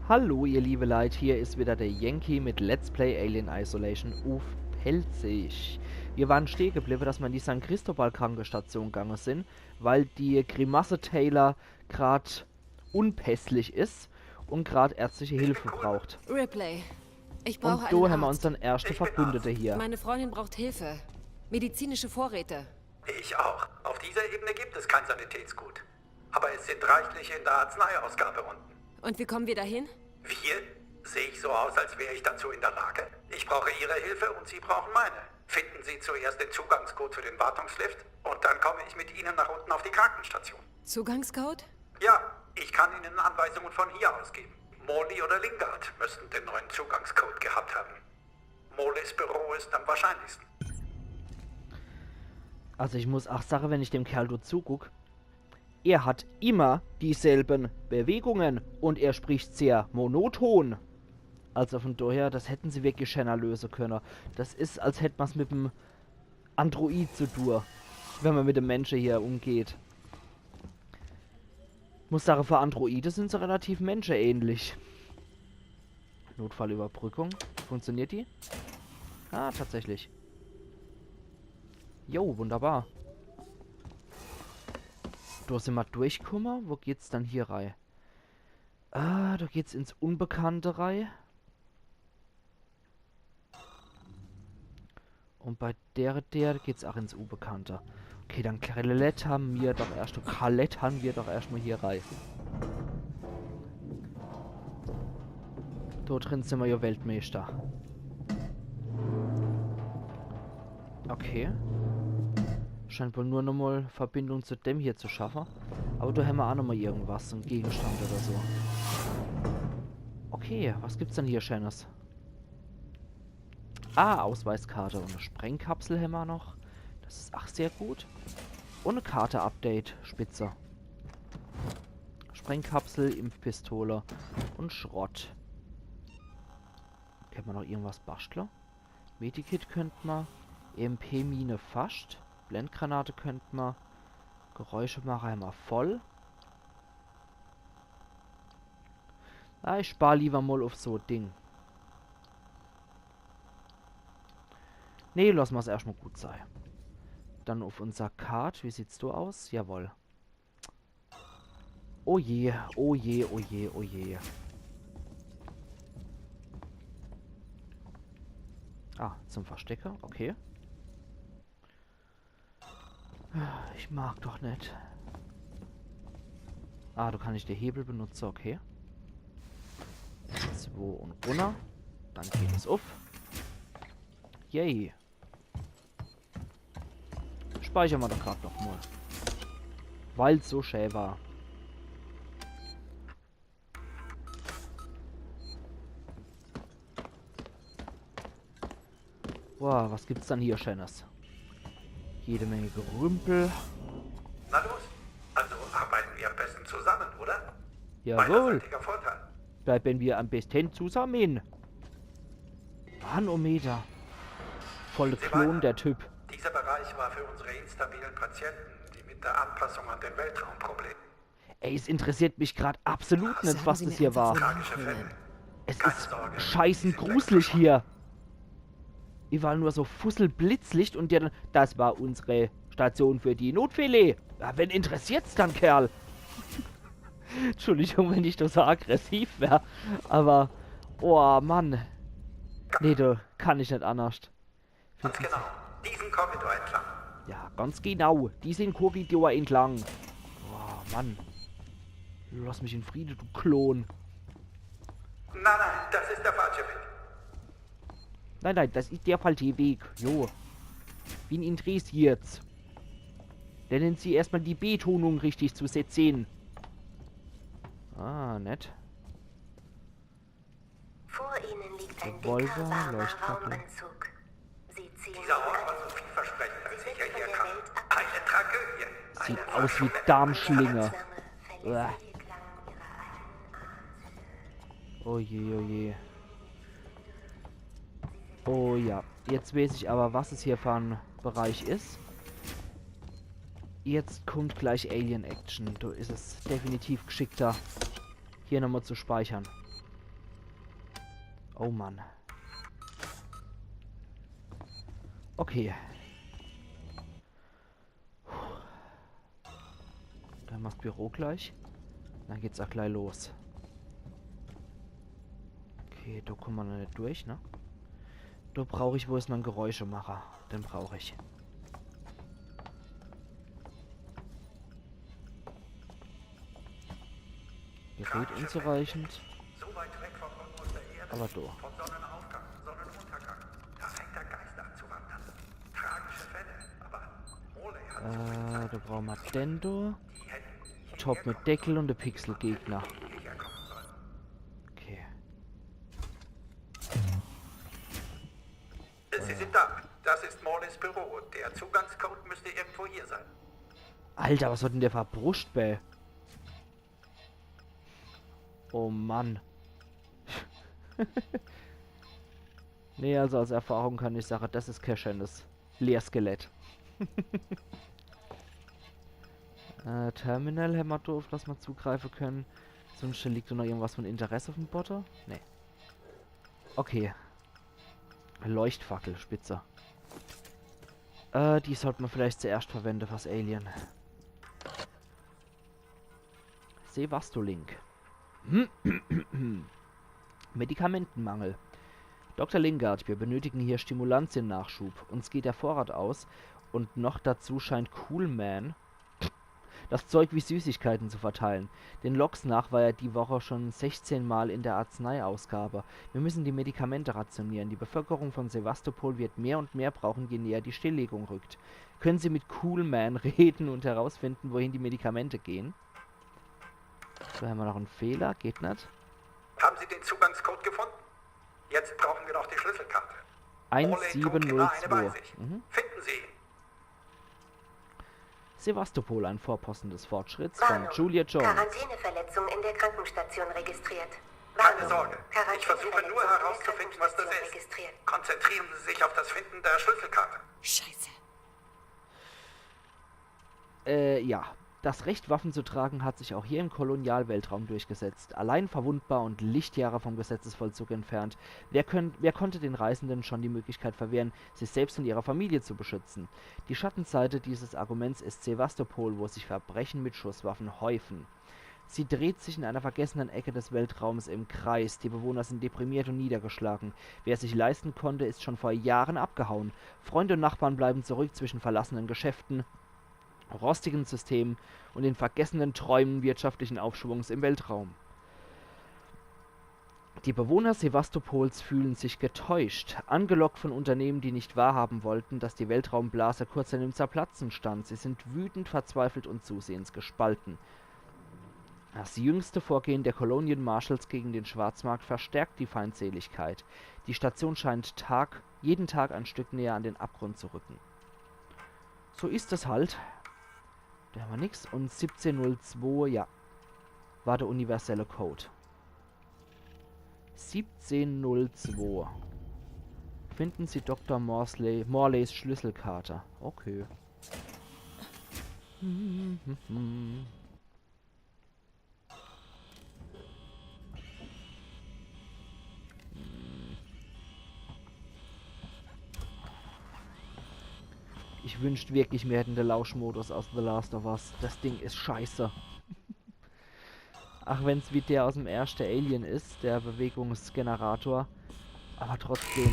Hallo ihr liebe Leute, hier ist wieder der Yankee mit Let's Play Alien Isolation auf Pelzig. Wir waren stehen geblieben, dass wir in die St. Cristobal Krankenstation gegangen sind, weil die Grimasse Taylor gerade unpässlich ist und gerade ärztliche Hilfe braucht. Ripley, ich Und brauche da einen haben wir Arzt. unseren ersten Verbündete hier. Meine Freundin braucht Hilfe. Medizinische Vorräte. Ich auch. Auf dieser Ebene gibt es kein Sanitätsgut. Aber es sind reichlich in der Arzneiausgabe unten. Und wie kommen wir dahin? Wir? Sehe ich so aus, als wäre ich dazu in der Lage? Ich brauche Ihre Hilfe und Sie brauchen meine. Finden Sie zuerst den Zugangscode für den Wartungslift und dann komme ich mit Ihnen nach unten auf die Krankenstation. Zugangscode? Ja, ich kann Ihnen Anweisungen von hier aus geben. Morley oder Lingard müssten den neuen Zugangscode gehabt haben. Morleys Büro ist am wahrscheinlichsten. Also ich muss auch sagen, wenn ich dem Kerl dort zugucke, er hat immer dieselben Bewegungen und er spricht sehr monoton. Also von daher, das hätten sie wirklich schneller lösen können. Das ist, als hätte man es mit dem Android zu tun, wenn man mit dem Menschen hier umgeht. Muss sagen, für Androide sind sie relativ menschenähnlich. Notfallüberbrückung. Funktioniert die? Ah, tatsächlich. Jo, wunderbar. Da sind wir durchgekommen. Wo geht's dann hier rein? Ah, da geht's ins Unbekannte rein. Und bei der geht's auch ins Unbekannte. Okay, dann Kalett haben wir doch erstmal hier rein. Da drin sind wir ja Weltmeister. Okay. Scheint wohl nur nochmal Verbindung zu dem hier zu schaffen. Aber da haben wir auch nochmal irgendwas, ein Gegenstand oder so. Okay, was gibt's denn hier Schönes? Ah, Ausweiskarte und eine Sprengkapsel haben wir noch. Das ist auch sehr gut. Und eine Karte-Update, spitze. Sprengkapsel, Impfpistole und Schrott. Können wir noch irgendwas basteln? Medikit könnten wir. EMP-Mine fast. Blendgranate könnten wir. Geräuschemacher haben wir voll. Ah, ich spare lieber mal auf so ein Ding. Nee, lassen wir es erstmal gut sein. Dann auf unser Kart. Wie sieht's so aus? Jawohl. Oh je, oh je, oh je, oh je. Ah, zum Verstecker, okay. Ich mag doch nicht. Ah, du kannst den Hebel benutzen, okay. 2 und runter. Dann geht es auf. Yay. Speichern wir doch gerade noch mal. Weil es so schön war. Wow, was gibt's dann hier Schönes? Jede Menge Gerümpel. Na los, also arbeiten wir am besten zusammen, oder? Jawohl. Beiderseitiger Vorteil. Bleiben wir am besten zusammen. Manometer. Volle Klon, der Typ. Dieser Bereich war für unsere instabilen Patienten, die mit der Anpassung an den Weltraumproblemen. Ey, es interessiert mich gerade absolut nicht, Sagen was Sie das mir hier einfach war. so Tragische Fälle. Es Keine ist Sorge, scheißen Sie sind gruselig weggeschlossen. hier. Überall nur so Fusselblitzlicht und der, das war unsere Station für die Notfälle. Ja, wen interessiert's dann, Kerl? Entschuldigung, wenn ich da so aggressiv wäre. Aber, oh Mann. Nee, da kann ich nicht anders. Ganz genau, diesen Korridor entlang. Ja, ganz genau. Diesen Korridor entlang. Oh, Mann. Lass mich in Friede, du Klon. Nein, das ist der falsche Weg. Nein, nein, das ist der falsche Weg. Jo. Wen interessiert's? Lernen Sie erstmal die Betonung richtig zu setzen. Ah, nett. Vor Ihnen liegt ein Revolver, dicker, warmer Leuchtfackel. Raumanzug. Sie ziehen Dieser Ort in war eine so vielversprechend, als ich von der hierher kam. Welt Eine Tragödie. Sieht Eine aus wie verschwendete Darmschlinge. achtsame, Uah. verlässliche Klang Ihrer eigenen Atemzüge. Oh je, oh je. Oh ja. Jetzt weiß ich aber, was es hier für ein Bereich ist. Jetzt kommt gleich Alien Action. Da ist es definitiv geschickter, hier nochmal zu speichern. Oh Mann. Okay. Dann macht Büro gleich. Dann geht's auch gleich los. Okay, da kommen wir noch nicht durch, ne? Da brauche ich, wo ist mein Geräuschemacher? Den brauche ich. Gerät unzureichend. So weit weg vom Rhythmus der Erde, Aber da. vom Sonnenaufgang, Sonnenuntergang. Da fängt der Geist an zu wandern. Tragische Fälle, aber Morley hat Da brauchen wir Dendo. die hätten Top mit Deckel und der Pixelgegner. hierher kommen sollen. Okay. Sie sind da. Das ist Morleys Büro. Der Zugangscode müsste irgendwo hier sein. Alter, was hat denn der verbruscht, bäh? Oh Mann. Nee, also aus Erfahrung kann ich sagen, das ist kein schönes Leerskelett. Terminal haben wir da, auf das wir zugreifen können. Sonst liegt da noch irgendwas von Interesse auf dem Botter? Nee. Okay. Leuchtfackel, spitze. Die sollte man vielleicht zuerst verwenden fürs Alien. Sevastolink. Medikamentenmangel. Dr. Lingard, wir benötigen hier Stimulantiennachschub. Uns geht der Vorrat aus und noch dazu scheint Coolman das Zeug wie Süßigkeiten zu verteilen. Den Logs nach war er die Woche schon 16 Mal in der Arzneiausgabe. Wir müssen die Medikamente rationieren. Die Bevölkerung von Sevastopol wird mehr und mehr brauchen, je näher die Stilllegung rückt. Können Sie mit Coolman reden und herausfinden, wohin die Medikamente gehen? Da haben wir noch einen Fehler. Geht nicht. Haben Sie den Zugangscode gefunden? Jetzt brauchen wir noch die Schlüsselkarte. Morley trug immer eine bei 1702. sich. Mhm. Finden Sie ihn. Sevastopol, ein Vorposten des Fortschritts von Warnung. Julia Jones. Quarantäneverletzung in der Krankenstation registriert. Keine Warnung. Sorge. Ich versuche nur Quarantäneverletzung in der herauszufinden, was das Krankenstation ist. registriert. Konzentrieren Sie sich auf das Finden der Schlüsselkarte. Scheiße. Ja. Das Recht, Waffen zu tragen, hat sich auch hier im Kolonialweltraum durchgesetzt. Allein verwundbar und Lichtjahre vom Gesetzesvollzug entfernt. Wer konnte den Reisenden schon die Möglichkeit verwehren, sich selbst und ihre Familie zu beschützen? Die Schattenseite dieses Arguments ist Sevastopol, wo sich Verbrechen mit Schusswaffen häufen. Sie dreht sich in einer vergessenen Ecke des Weltraums im Kreis. Die Bewohner sind deprimiert und niedergeschlagen. Wer es sich leisten konnte, ist schon vor Jahren abgehauen. Freunde und Nachbarn bleiben zurück zwischen verlassenen Geschäften, rostigen Systemen und den vergessenen Träumen wirtschaftlichen Aufschwungs im Weltraum. Die Bewohner Sevastopols fühlen sich getäuscht, angelockt von Unternehmen, die nicht wahrhaben wollten, dass die Weltraumblase kurz an dem Zerplatzen stand. Sie sind wütend, verzweifelt und zusehends gespalten. Das jüngste Vorgehen der Colonial Marshals gegen den Schwarzmarkt verstärkt die Feindseligkeit. Die Station scheint jeden Tag ein Stück näher an den Abgrund zu rücken. So ist es halt. Da haben wir nix. Und 1702, ja, war der universelle Code. 1702. Finden Sie Dr. Morleys Schlüsselkarte. Okay. Ich wünschte wirklich, wir hätten den Lauschmodus aus The Last of Us. Das Ding ist scheiße. Ach, wenn es wie der aus dem ersten Alien ist, der Bewegungsgenerator. Aber trotzdem.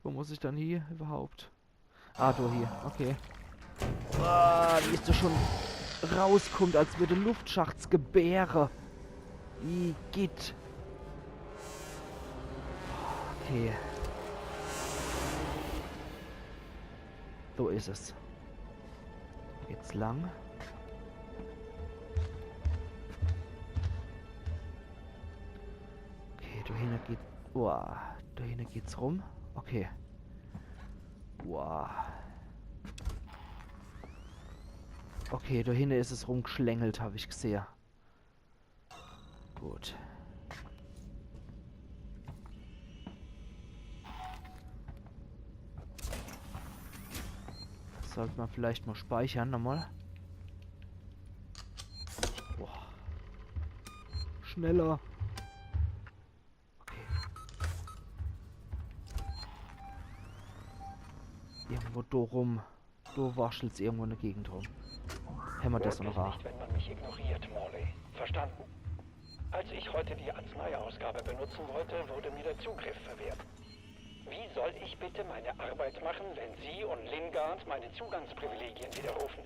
Wo muss ich dann hier überhaupt? Ah, du hier. Okay. Wie es so schon rauskommt, als würde Luftschachts gebäre. Wie geht? Okay. So ist es. Jetzt lang. Okay, da hinten geht. Wow, da hinten geht's rum. Okay. Wow. Okay, da hinten ist es rumgeschlängelt, habe ich gesehen. Gut. Sollte man vielleicht mal speichern nochmal. schneller. Okay. Irgendwo da rum. Du waschelst irgendwo in der Gegend rum. Hämmert das noch an. Nicht, wenn man mich ignoriert, Morley. Verstanden? Als ich heute die Arzneiausgabe benutzen wollte, wurde mir der Zugriff verwehrt. Wie soll ich bitte meine Arbeit machen, wenn Sie und Lingard meine Zugangsprivilegien widerrufen?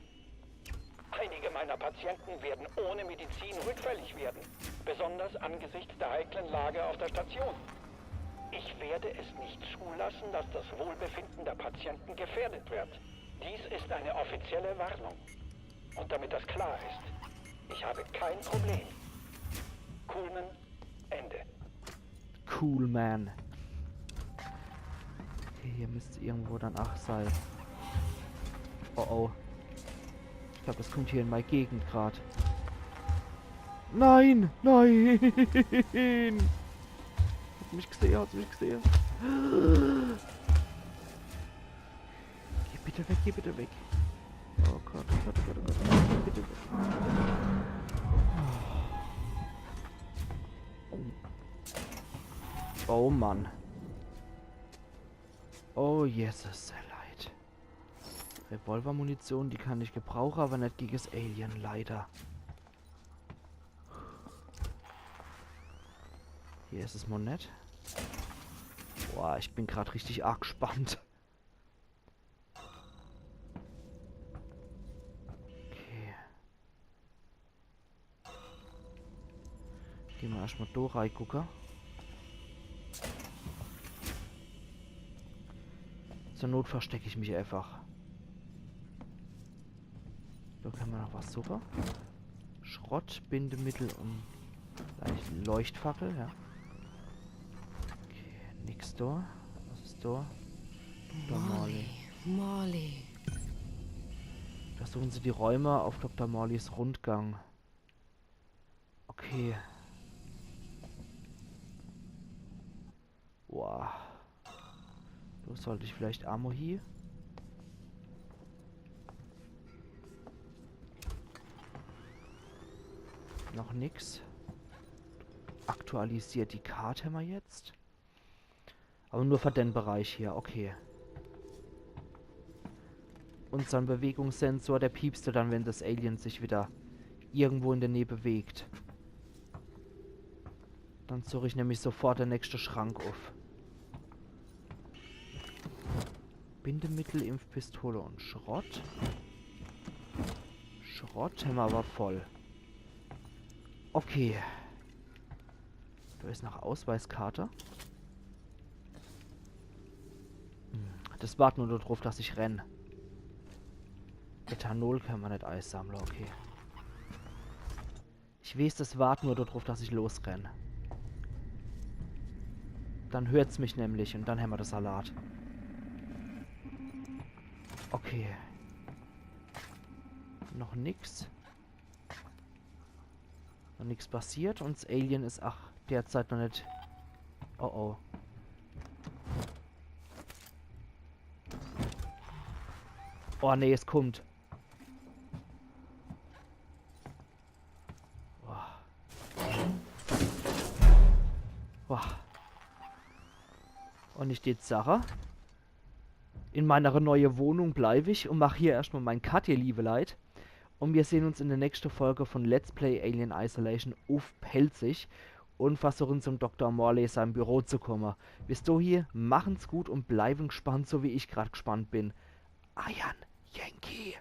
Einige meiner Patienten werden ohne Medizin rückfällig werden, besonders angesichts der heiklen Lage auf der Station. Ich werde es nicht zulassen, dass das Wohlbefinden der Patienten gefährdet wird. Dies ist eine offizielle Warnung. Und damit das klar ist, ich habe kein Problem. Coolman, Ende. Cool, man. Okay, hier müsste irgendwo dann Ach sein. Oh oh. Ich glaube, das kommt hier in meine Gegend gerade. Nein! Nein! Hat mich gesehen, hat mich gesehen. Geh bitte weg, geh bitte weg. Oh Gott, oh Gott, oh Gott, oh Gott. Geh bitte weg. Oh Mann. Oh Jesus, sehr leid. Revolvermunition, die kann ich gebrauchen, aber nicht gegen das Alien, leider. Hier ist es mal nett. Boah, ich bin gerade richtig arg gespannt. Okay. Gehen wir erstmal da reingucken. Zur Not verstecke ich mich einfach. Da können wir noch was. Super. Schrott, Bindemittel und vielleicht Leuchtfackel, ja. Okay, nix da. Was ist da? Dr. Morley. Morley. Versuchen Sie die Räume auf Dr. Morleys Rundgang. Okay. Wow. So sollte ich vielleicht Ammo hier. Noch nix. Aktualisiert die Karte mal jetzt. Aber nur für den Bereich hier, okay. Unser Bewegungssensor, der piepste dann, wenn das Alien sich wieder irgendwo in der Nähe bewegt. Dann suche ich nämlich sofort den nächsten Schrank auf. Bindemittel, Impfpistole und Schrott. Schrott haben wir aber voll. Okay. Da ist noch Ausweiskarte. Das wartet nur darauf, dass ich renne. Ethanol kann man nicht einsammeln, okay. Ich weiß, das wartet nur darauf, dass ich losrenne. Dann hört's mich nämlich und dann haben wir das Salat. Okay. Noch nix. Noch nichts passiert und das Alien ist, ach, derzeit noch nicht. Oh oh. Oh nee, es kommt. Oh. Und ich die Sache. In meiner neuen Wohnung bleibe ich und mache hier erstmal mein Cut, ihr liebe Leute. Und wir sehen uns in der nächsten Folge von Let's Play Alien Isolation auf Pelzig und versuchen zum Dr. Morley seinem Büro zu kommen. Bis dahin, machen's gut und bleiben gespannt, so wie ich gerade gespannt bin. Iron Yankee.